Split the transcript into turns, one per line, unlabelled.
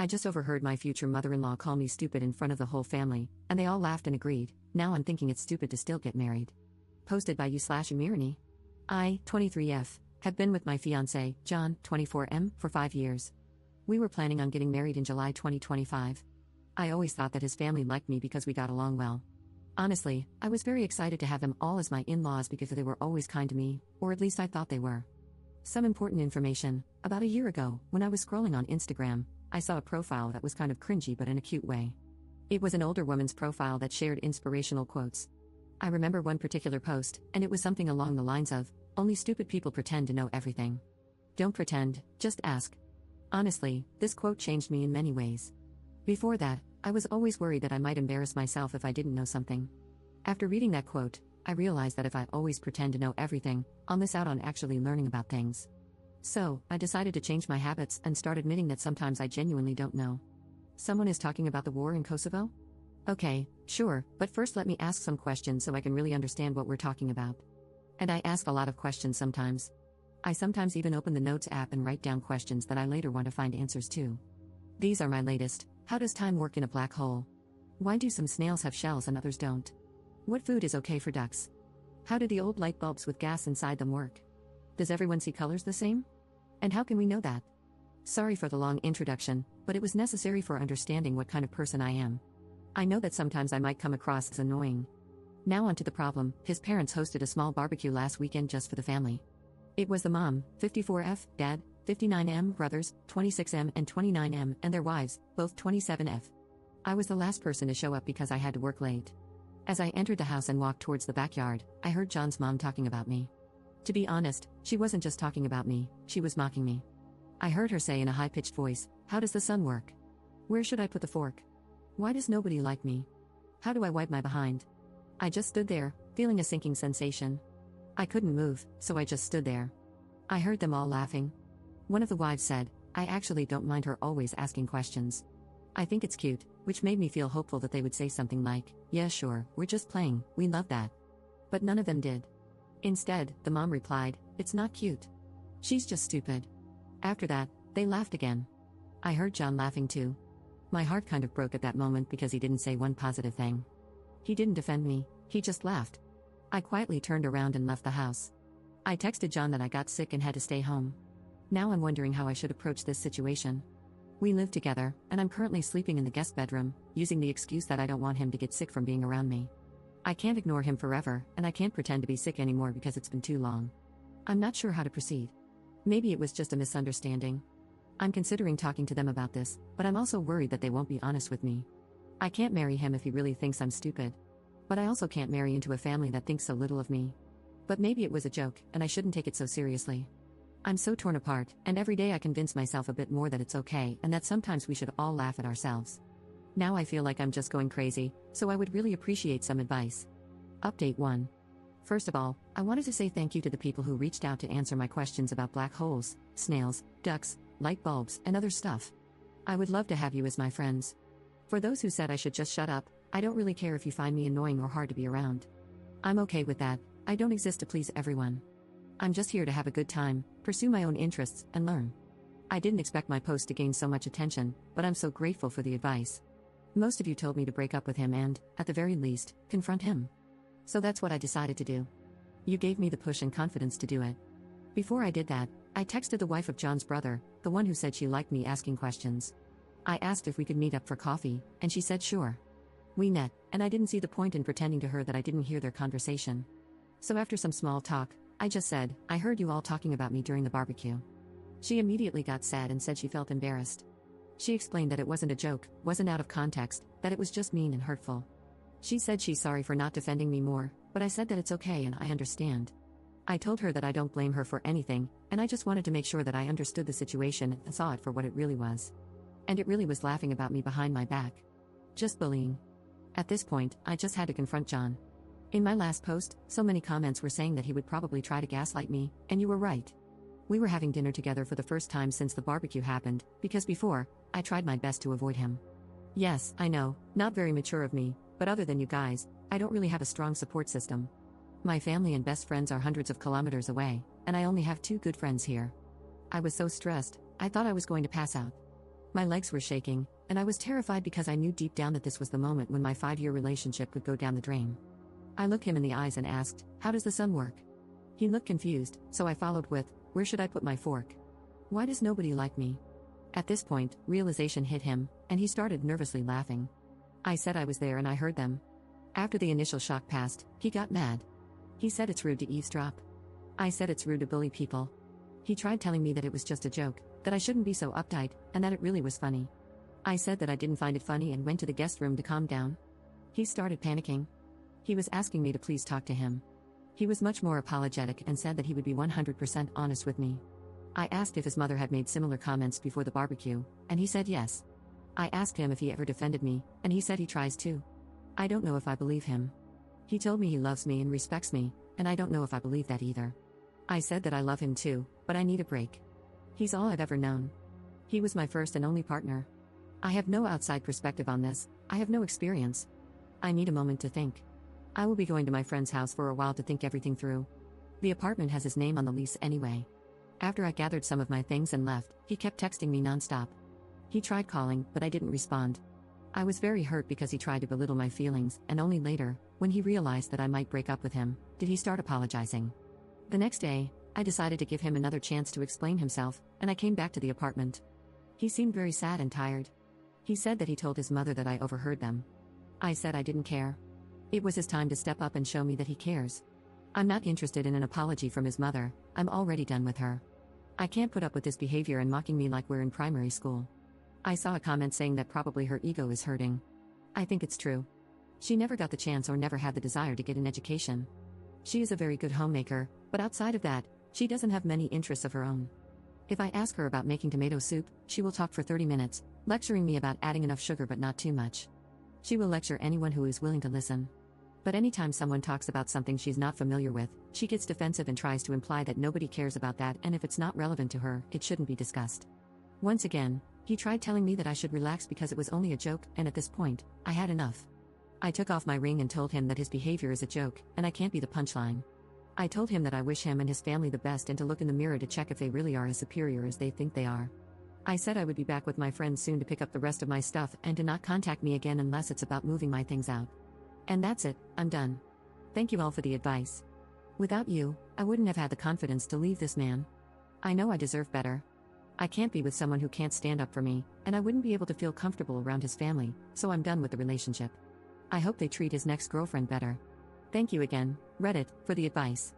I just overheard my future mother-in-law call me stupid in front of the whole family, and they all laughed and agreed. Now I'm thinking it's stupid to still get married. Posted by you/Umirani. I, 23F, have been with my fiancé, John, 24M, for 5 years. We were planning on getting married in July 2025. I always thought that his family liked me because we got along well. Honestly, I was very excited to have them all as my in-laws because they were always kind to me, or at least I thought they were. Some important information: about a year ago, when I was scrolling on Instagram, I saw a profile that was kind of cringy but in a cute way. It was an older woman's profile that shared inspirational quotes. I remember one particular post, and it was something along the lines of, "Only stupid people pretend to know everything. Don't pretend, just ask." Honestly, this quote changed me in many ways. Before that, I was always worried that I might embarrass myself if I didn't know something. After reading that quote, I realized that if I always pretend to know everything, I'll miss out on actually learning about things. So, I decided to change my habits and start admitting that sometimes I genuinely don't know. Someone is talking about the war in Kosovo? Okay, sure, but first let me ask some questions so I can really understand what we're talking about. And I ask a lot of questions sometimes. I sometimes even open the Notes app and write down questions that I later want to find answers to. These are my latest. How does time work in a black hole? Why do some snails have shells and others don't? What food is okay for ducks? How do the old light bulbs with gas inside them work? Does everyone see colors the same? And how can we know that? Sorry for the long introduction, but it was necessary for understanding what kind of person I am. I know that sometimes I might come across as annoying. Now on to the problem. His parents hosted a small barbecue last weekend just for the family. It was the mom, 54F, dad, 59M, brothers, 26M and 29M, and their wives, both 27F. I was the last person to show up because I had to work late. As I entered the house and walked towards the backyard, I heard John's mom talking about me. To be honest, she wasn't just talking about me, she was mocking me. I heard her say in a high-pitched voice, "How does the sun work? Where should I put the fork? Why does nobody like me? How do I wipe my behind?" I just stood there, feeling a sinking sensation. I couldn't move, so I just stood there. I heard them all laughing. One of the wives said, "I actually don't mind her always asking questions. I think it's cute," which made me feel hopeful that they would say something like, "Yeah sure, we're just playing, we love that." But none of them did. Instead, the mom replied, "It's not cute. She's just stupid." After that, they laughed again. I heard John laughing too. My heart kind of broke at that moment because he didn't say one positive thing. He didn't defend me, he just laughed. I quietly turned around and left the house. I texted John that I got sick and had to stay home. Now I'm wondering how I should approach this situation. We live together, and I'm currently sleeping in the guest bedroom, using the excuse that I don't want him to get sick from being around me. I can't ignore him forever, and I can't pretend to be sick anymore because it's been too long. I'm not sure how to proceed. Maybe it was just a misunderstanding. I'm considering talking to them about this, but I'm also worried that they won't be honest with me. I can't marry him if he really thinks I'm stupid. But I also can't marry into a family that thinks so little of me. But maybe it was a joke, and I shouldn't take it so seriously. I'm so torn apart, and every day I convince myself a bit more that it's okay and that sometimes we should all laugh at ourselves. Now I feel like I'm just going crazy, so I would really appreciate some advice. Update 1. First of all, I wanted to say thank you to the people who reached out to answer my questions about black holes, snails, ducks, light bulbs, and other stuff. I would love to have you as my friends. For those who said I should just shut up, I don't really care if you find me annoying or hard to be around. I'm okay with that. I don't exist to please everyone. I'm just here to have a good time, pursue my own interests, and learn. I didn't expect my post to gain so much attention, but I'm so grateful for the advice. Most of you told me to break up with him and, at the very least, confront him. So that's what I decided to do. You gave me the push and confidence to do it. Before I did that, I texted the wife of John's brother, the one who said she liked me asking questions. I asked if we could meet up for coffee, and she said sure. We met, and I didn't see the point in pretending to her that I didn't hear their conversation. So after some small talk, I just said, "I heard you all talking about me during the barbecue." She immediately got sad and said she felt embarrassed. She explained that it wasn't a joke, wasn't out of context, that it was just mean and hurtful. She said she's sorry for not defending me more, but I said that it's okay and I understand. I told her that I don't blame her for anything, and I just wanted to make sure that I understood the situation and saw it for what it really was. And it really was laughing about me behind my back. Just bullying. At this point, I just had to confront John. In my last post, so many comments were saying that he would probably try to gaslight me, and you were right. We were having dinner together for the first time since the barbecue happened, because before, I tried my best to avoid him. Yes, I know, not very mature of me, but other than you guys, I don't really have a strong support system. My family and best friends are hundreds of kilometers away, and I only have 2 good friends here. I was so stressed, I thought I was going to pass out. My legs were shaking, and I was terrified because I knew deep down that this was the moment when my 5-year relationship could go down the drain. I looked him in the eyes and asked, "How does the sun work?" He looked confused, so I followed with, "Where should I put my fork? Why does nobody like me?" At this point, realization hit him, and he started nervously laughing. I said I was there and I heard them. After the initial shock passed, he got mad. He said it's rude to eavesdrop. I said it's rude to bully people. He tried telling me that it was just a joke, that I shouldn't be so uptight, and that it really was funny. I said that I didn't find it funny and went to the guest room to calm down. He started panicking. He was asking me to please talk to him. He was much more apologetic and said that he would be 100% honest with me. I asked if his mother had made similar comments before the barbecue, and he said yes. I asked him if he ever defended me, and he said he tries to. I don't know if I believe him. He told me he loves me and respects me, and I don't know if I believe that either. I said that I love him too, but I need a break. He's all I've ever known. He was my first and only partner. I have no outside perspective on this, I have no experience. I need a moment to think. I will be going to my friend's house for a while to think everything through. The apartment has his name on the lease anyway. After I gathered some of my things and left, he kept texting me nonstop. He tried calling, but I didn't respond. I was very hurt because he tried to belittle my feelings, and only later, when he realized that I might break up with him, did he start apologizing. The next day, I decided to give him another chance to explain himself, and I came back to the apartment. He seemed very sad and tired. He said that he told his mother that I overheard them. I said I didn't care. It was his time to step up and show me that he cares. I'm not interested in an apology from his mother, I'm already done with her. I can't put up with this behavior and mocking me like we're in primary school. I saw a comment saying that probably her ego is hurting. I think it's true. She never got the chance or never had the desire to get an education. She is a very good homemaker, but outside of that, she doesn't have many interests of her own. If I ask her about making tomato soup, she will talk for 30 minutes, lecturing me about adding enough sugar but not too much. She will lecture anyone who is willing to listen. But anytime someone talks about something she's not familiar with, she gets defensive and tries to imply that nobody cares about that, and if it's not relevant to her, it shouldn't be discussed. Once again, he tried telling me that I should relax because it was only a joke, and at this point, I had enough. I took off my ring and told him that his behavior is a joke, and I can't be the punchline. I told him that I wish him and his family the best and to look in the mirror to check if they really are as superior as they think they are. I said I would be back with my friends soon to pick up the rest of my stuff and to not contact me again unless it's about moving my things out. And that's it, I'm done. Thank you all for the advice. Without you, I wouldn't have had the confidence to leave this man. I know I deserve better. I can't be with someone who can't stand up for me, and I wouldn't be able to feel comfortable around his family, so I'm done with the relationship. I hope they treat his next girlfriend better. Thank you again, Reddit, for the advice.